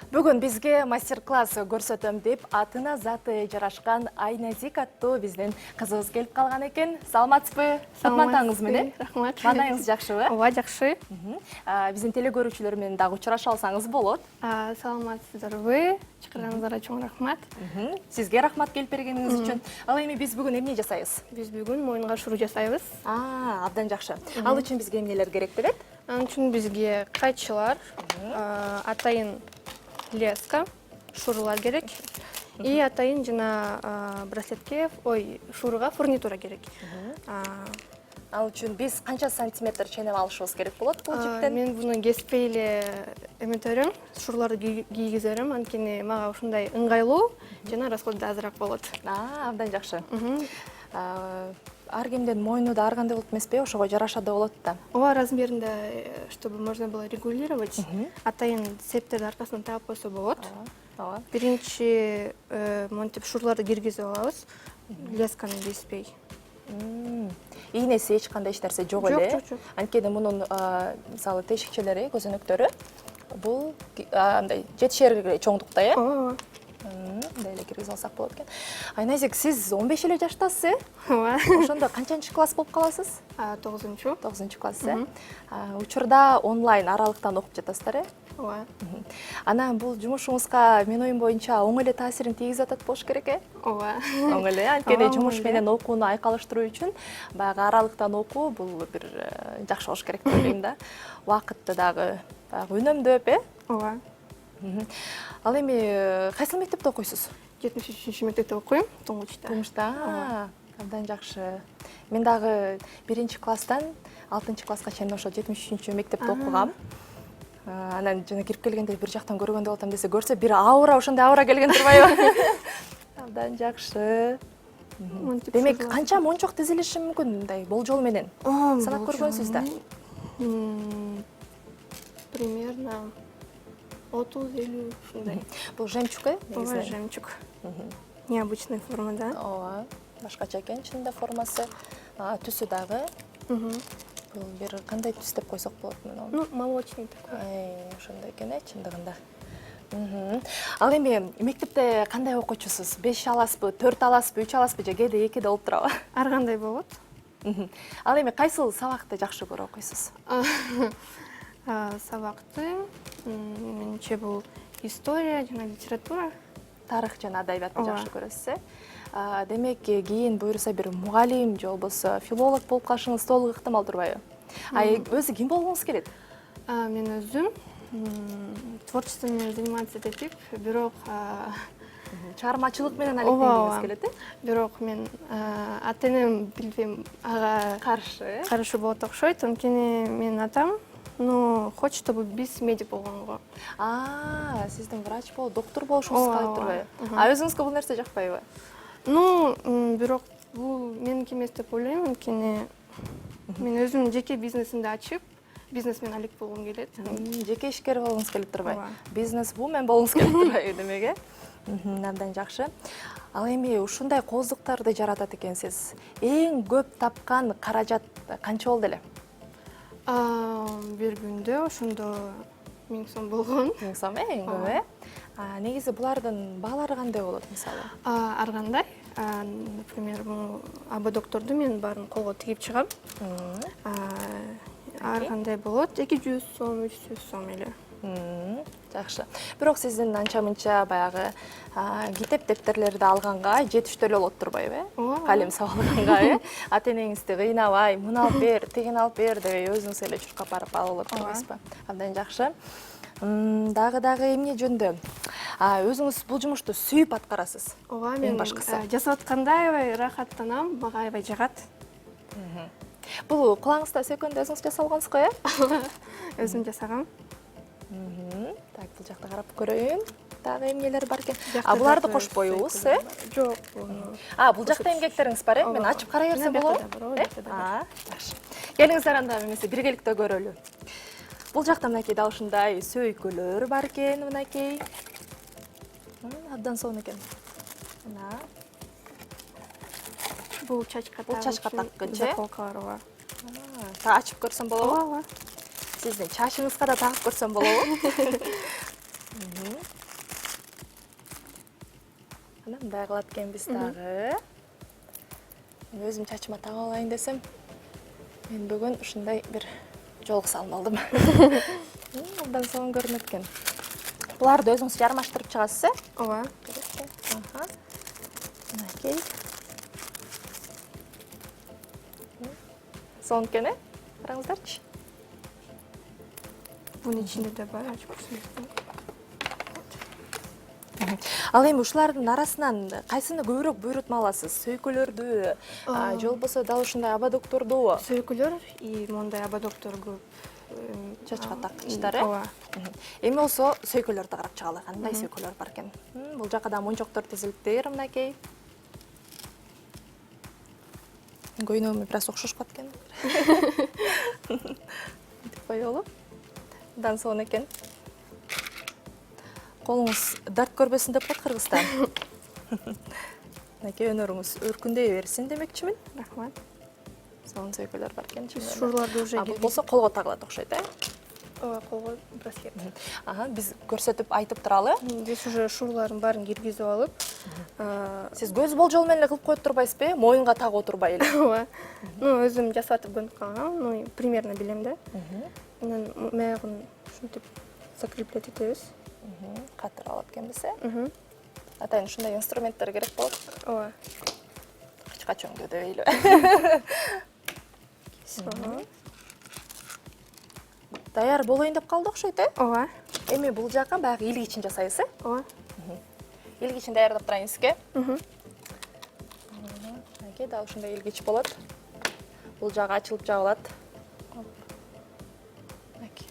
Бүгін бізге мастер-класс көрсөтөм деп атына заты жарашкан Айназик аттуу биздин кызыбыз келип калган экен. Саламатсызбы? Сатмантаңыз менен? Рахмат. Маанайыңыз жакшыбы? Ооба, жакшы. Биздин телегөрүүчүлөр менен дагы учураша алсаңыз болот. Саламатсыздарбы? Чакырганыңыздарга чоң рахмат. Сизге рахмат келип бергениңиз үчүн. Ал эми биз бүгүн эмне жасайбыз? Биз бүгүн моюнга шуру жасайбыз. Абдан жакшы. Ал үчүн бизге эмнелер керек болот? Ал үчүн бизге кайчылар, атайын леска, шурулар керек. И атайын жана браслетке, шуруга фурнитура керек. Ал үчүн биз канча сантиметр ченем алышыбыз керек болот бул жиптен? Мен буну кеспей эле эметерим, шуруларды кийгизерим, анткени мага ушундай ыңгайлуу жана расходу да азыраак болот. Абдан жакшы. Ар кимдин моюну да ар кандай болот эмеспи? Ошого жараша да болот да. Ооба, размеринде, чтобы можно было регулировать, атайын септерди аркасынан таап койсо болот. Ооба. Биринчи монтип шуруларды киргизип алабыз, лесканы кеспей. Ийнеси эч кандай эч нерсе жок эле. Жок. Анткени мунун мисалы тешикчелери, көзөнөктөрү бул андай жетишер чоңдукта, э? Ооба. Мындай эле киргизип алсак болот экен. Айназик, сиз 15 эле жаштасыз, э? Ооба. Ошондо канчанчы класс болуп каласыз? 9-чу. 9-класс, э? Учурда онлайн аралыктан окуп жатасыздар, э? Ооба. Анан бул жумушуңузга мен оюм боюнча оң эле таасирин тийгизип атат болуш керек, э? Ооба. Оң эле, анткени жумуш менен окууну айкалыштыруу үчүн баягы аралыктан окуу бул бир жакшы болуш керек деп ойлойм да. Убакытты дагы баягы үнөмдөп, э? Ооба. Ал эми кайсыл мектепте окуйсуз? 73-чү мектепте окуйм, Тоңгучта. Тоңгучта. Абдан жакшы. Мен дагы 1-класстан 6-класска чейин ошо 73-чү мектепте окугам. Анан жана кирип келгенде бир жактан көргөндө болсом десе, көрсө бир аура, ошондой аура келген турбайбы? Абдан жакшы. Демек, канча мончок тизилиши мүмкүн мындай болжол менен? Санап көргөнсүз да? Примерно 30-50 ушундай. Бул жемчуг, э? Ооба, жемчуг. Необычная форма, да? Ооба, башкача экен чынында формасы. Түсү дагы. Бул бир кандай түс деп койсок болот муну? Ну, молочный такой. Ошондой экен, э, чындыгында. Ал эми мектепте кандай окуучусуз? 5 аласызбы, 4 аласызбы, 3 аласызбы же кээде 2 да болуп турабы? Ар кандай болот. Ал эми кайсыл сабакты жакшы көрүп окуйсуз? Сабакты менимче бул история жана литература. Тарых жана адабиятты жакшы көрөсүз, э? Демек, кийин буюрса бир мугалим же болбосо филолог болуп калышыңыз толук ыктымал турбайбы? Өзү ким болгуңуз келет? Мен өзүм творчеством менен заниматься этип, бирок чыгармачылык менен алектенгиңиз келет, э? Бирок мен ата-энем билбейм, ага каршы болот окшойт, анткени менин атам хочет, чтобы биз медик болгонго. Сиздин врач болуп, доктор болушуңуз каалайт турбайбы? Өзүңүзгө бул нерсе жакпайбы? Бирок бул меники эмес деп ойлойм, анткени мен өзүм жеке бизнесимди ачып, бизнесмен алек болгум келет. Жеке ишкер болгуңуз келип турбайбы? Бизнес-вумен болгуңуз келип турбайбы демек, э? Абдан жакшы. Ал эми ушундай кооздуктарды жаратат экенсиз. Эң көп тапкан каражат канча болду эле? Бир күндө ошондо 1000 сом болгон. 1000 сом, эң көп, э? Негизи булардын баалары кандай болот мисалы? Ар кандай. Например, аба докторду мен баарын колго тигип чыгам. Ар кандай болот, 200 сом, 300 сом эле. Жакшы. Бирок сиздин анча-мынча баягы китеп дептерлерди алганга жетиштүү эле болот турбайбы, э? Калем сабалганга, э? Ата-энеңизди кыйнабай, муну алып бер, тигини алып бер деп өзүңүз эле чуркап барып алып болот турбайсызбы? Абдан жакшы. Дагы эмне жөндө? Өзүңүз бул жумушту сүйүп аткарасыз? Ооба, мен жасап атканда аябай рахаттанам, мага аябай жагат. Бул кулаңызда сөйкөндө өзүңүз жасалгансыз го, э? Өзүм жасагам. Так, бул жакта карап көрөйүн. Дагы эмнелер бар экен? Буларды кошпойбуз, э? Жок. Бул жакта эмгектериңиз бар, э? Мен ачып карай берсем болобу? Жакшы. Келиңиздер анда эмесе биргеликте көрөлү. Бул жакта мынакей дал ушундай сөйкөлөр бар экен, мынакей. Абдан сонун экен. Бул чачка таккынчы, э? Заколкалар бар. Ачып көрсөм болобу? Ооба. Сиздин чачыңызга да тагып көрсөм болобу? мындай кылат экенбиз дагы. Өзүм чачыма тагып алайын десем, мен бүгүн ушундай бир жолго салып алдым. Абдан сонун көрүнөт экен. Буларды өзүңүз жармаштырып чыгасыз, э? Ооба. Мынакей. Сонун экен, э? Караңыздарчы. Bunun içinde de var, açıp көрсөтсөң. Ал эми ушулардын арасынан кайсыны көбүрөөк буйрутма аласыз? Сөйкөлөрдү, же болбосо дал ушундай абадоктордубу? Сөйкөлөр и мондай абадоктор көп. Чачка таккычтар, э? Ооба. Эми болсо сөйкөлөрдү карап чыгалы. Кандай сөйкөлөр бар экен? Бул жака да мончоктор тизилиптир, мынакей. Көйнөгүмө бир аз окшошуп калат экен. Мынтип коелу. Абдан сонун экен. Колуңуз дарт көрбөсүн деп коет кыргызстан. Мынакей өнөрүңүз өркүндөй берсин демекчимин. Рахмат. Сонун сөйкөлөр бар экен. Шурларды уже Бул болсо колго тагылат окшойт, э? Ооба, колго браслет. Биз көрсөтүп айтып туралы. Здесь уже шурлардын баарын киргизип алып, Сиз көз болжол менен эле кылып коюп турбайсызбы? Моюнга тагып отурбай эле. ооба. Ну, өзүм жасатып көнүп калгам, ну, примерно билем да. Анан маягын ушинтип закреплять этебиз. Катырып алат экенбиз, э? Атайын ушундай инструменттер керек болот. Ооба. Качка чөңдө дебейлби? Даяр болоюн деп калды окшойт, э? Ооба. Эми бул жака баягы илгичин жасайбыз, э? Ооба. Илгичин даярдап турайын сизге. Мынакей дал ушундай илгич болот. Бул жагы ачылып жабылат. Мынакей.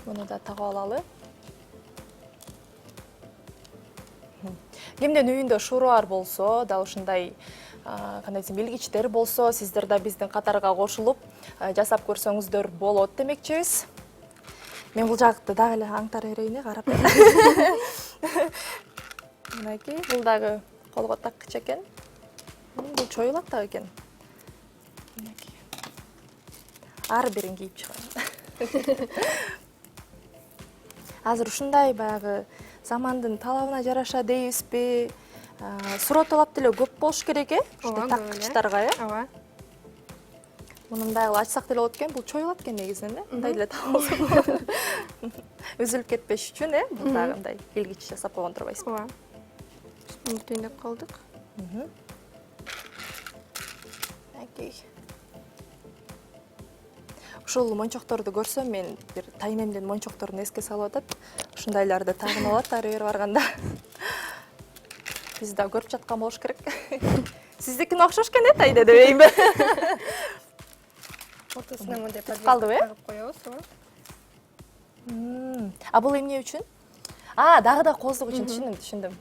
Муну да тагып алалы. Кимдин үйүндө шуру бар болсо, дал ушундай кандай десем, илгичтер болсо, сиздер да биздин катарга кошулуп жасап көрсөңүздөр болот демекчибиз. Мен бул жакты дагы эле аңтара берейин, карап. Мынакей, бул дагы колго таккыч экен. Бул чоюлат дагы экен. Мынакей. Ар бирин кийип чыгам. Азыр ушундай баягы замандын талабына жараша дейбизби? Суроо талап деле көп болуш керек, э? Ушундай таккычтарга, э? Ооба. Мындай кылып ачсак деле болот экен. Бул чоюлат экен негизинен, э? Мындай деле тагып. Үзүлүп кетпеш үчүн, э? Бул дагы мындай илгич жасап койгон турбайсызбы? Ооба. Бүтүндөп калдык. Окей. Ушул мончокторду көрсөм мен бир тайнемдин мончокторун эске салып атат. Ушундайларды тагынып алат ары бери барганда. Биз да көрүп жаткан болуш керек. Сиздикине окшош экен, э, тайда дебейинби? Ортосуна мындай калдыбы, э? тагып коебуз, ооба. А бул эмне үчүн? Дагы да кооздук үчүн түшүндүм.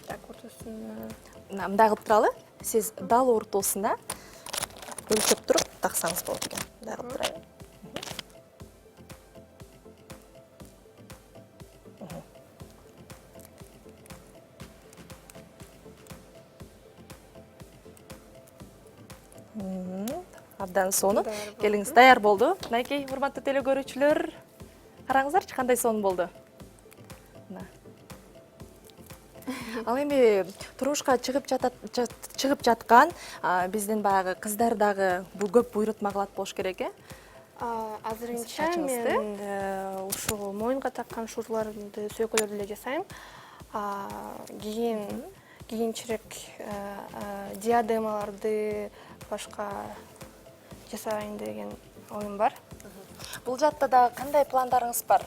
Так, ортосуна. Мындай кылып туралы. Сиз дал ортосуна өлчөп туруп таксаңыз болот экен. Мындай кылып турайын. Абдан сонун. Келиңиз, даяр болду. Мынакей, урматтуу теле көрүүчүлөр, караңыздарчы кандай сонун болду. Ал эми турмушка чыгып жаткан биздин баягы кыздар дагы бул көп буйрутма кылат болуш керек, э? Азырынча мен ушул моюнга таккан шурларды, сөйкөлөрдү эле жасайм. Кийинчерээк диадемаларды башка жасайын деген оюм бар. Бул жакта да кандай пландарыңыз бар?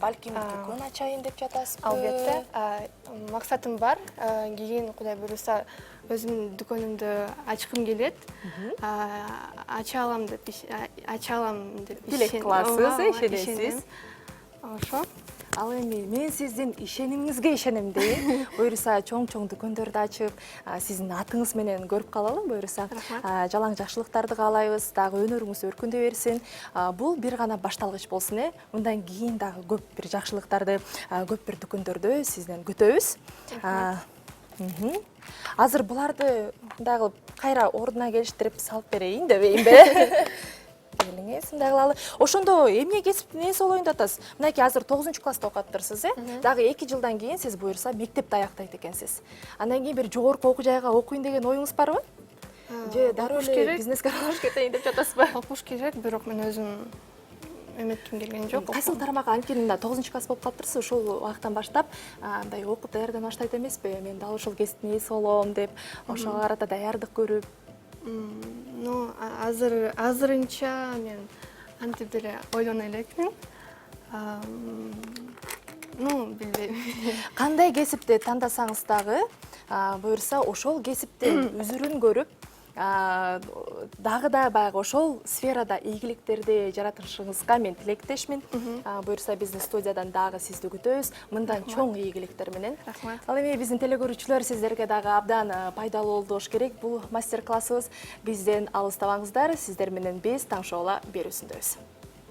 Балким дүкөн ачайын деп жатасызбы? Албетте, максатым бар. Кийин Кудай буйруса өзүмдүн дүкөнүмдү ачкым келет. Ача алам деп Тилек кыласыз, ишенесиз. Ошо. Ал эми мен сиздин ишенимиңизге ишенем дейин. Буйруса чоң-чоң дүкөндөрдү ачып, сиздин атыңыз менен көрүп калалы. Буйруса жалаң жакшылыктарды каалайбыз, дагы өнөрүңүз өркүндөй берсин. Бул бир гана башталгыч болсун, э? Мындан кийин дагы көп бир жакшылыктарды, көп бир дүкөндөрдө сизден күтөбүз. Азыр буларды мындай кылып кайра ордуна келиштирип салып берейин дебейинби? элеңиз мындай кылалы. Ошондо эмне кесип эмнеси болоюн деп атасыз? Мынакей азыр 9-класста окуп атырсыз, Дагы 2 жылдан кийин сиз буюрса мектепти аяктайт экенсиз. Андан кийин бир жогорку окуу жайга окуйн деген оюңуз барбы? Же дароо эле бизнеске аралашып кетейин деп жатасызбы? Окуш керек, бирок мен өзүм эметким келген жок. Кайсыл тармакка анткени мына 9-класс болуп калыптырсыз, ошол убактан баштап мындай окуп даярдана баштайт эмеспи? Мен дал ушул кесиптин ээси болом деп, ошого карата даярдык көрүп. Ну, азырынча мен антип деле ойлоно элекмин. Ну, билбейм. Кандай кесипти тандасаңыз дагы, буюрса ошол кесиптин үзүрүн көрүп, дагы да баягы ошол сферада ийгиликтерди жаратышыңызга мен тилектешмин. Буюрса биздин студиядан дагы сизди күтөбүз. Мындан чоң ийгиликтер менен. Рахмат. Ал эми биздин телекөрүүчүлөр сиздерге дагы абдан пайдалуу болуш керек бул мастер-классыбыз. Бизден алыстабаңыздар, сиздер менен биз таңшоола берүүсүндөбүз.